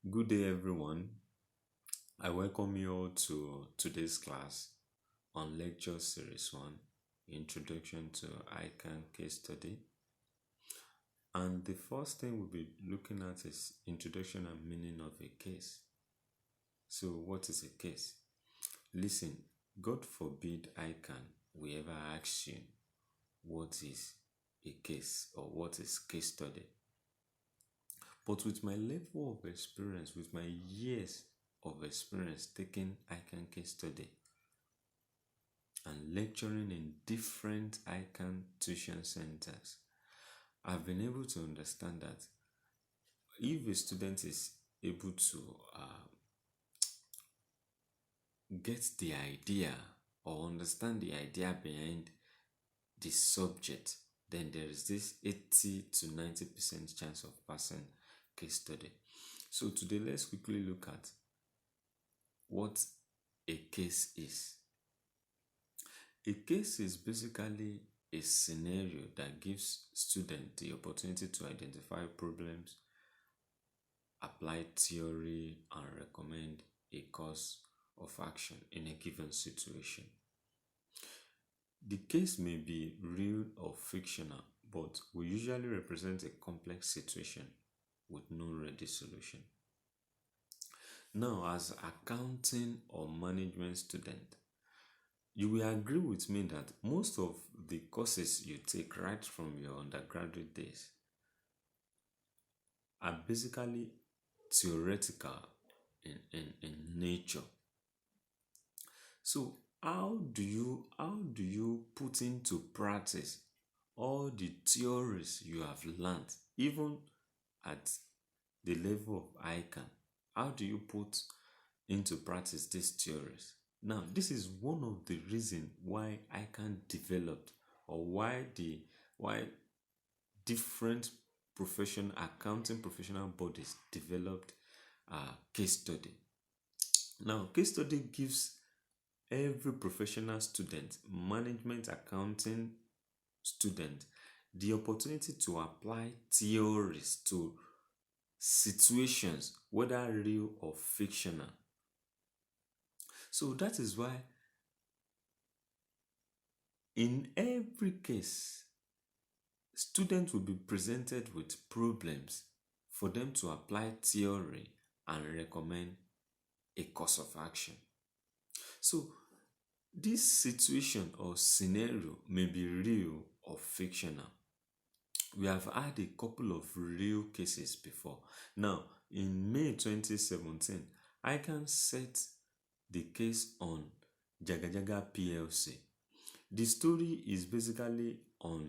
Good day, everyone. I welcome you all to today's class on Lecture Series 1 Introduction to ICANN Case Study. And the first thing we'll be looking at is introduction and meaning of a case. So, what is a case? Listen, God forbid ICANN will ever ask you what is a case or what is case study. But with my level of experience, with my years of experience taking ICANN case study and lecturing in different ICANN tuition centers, I've been able to understand that if a student is able to get the idea or understand the idea behind the subject, then there is this 80 to 90% chance of passing case study. So today, let's quickly look at what a case is. A case is basically a scenario that gives students the opportunity to identify problems, apply theory, and recommend a course of action in a given situation. The case may be real or fictional, but will usually represent a complex situation with no ready solution. Now, as accounting or management student, you will agree with me that most of the courses you take right from your undergraduate days are basically theoretical in nature. So how do you put into practice all the theories you have learned, even at the level of ICANN? How do you put into practice these theories? Now, this is one of the reasons why ICANN developed, or why different accounting professional bodies developed case study. Now, case study gives every professional student, management accounting student, the opportunity to apply theories to situations, whether real or fictional. So that is why in every case, students will be presented with problems for them to apply theory and recommend a course of action. So this situation or scenario may be real or fictional. We have had a couple of real cases before. Now, in May 2017, ICANN set the case on Jaga PLC. The story is basically on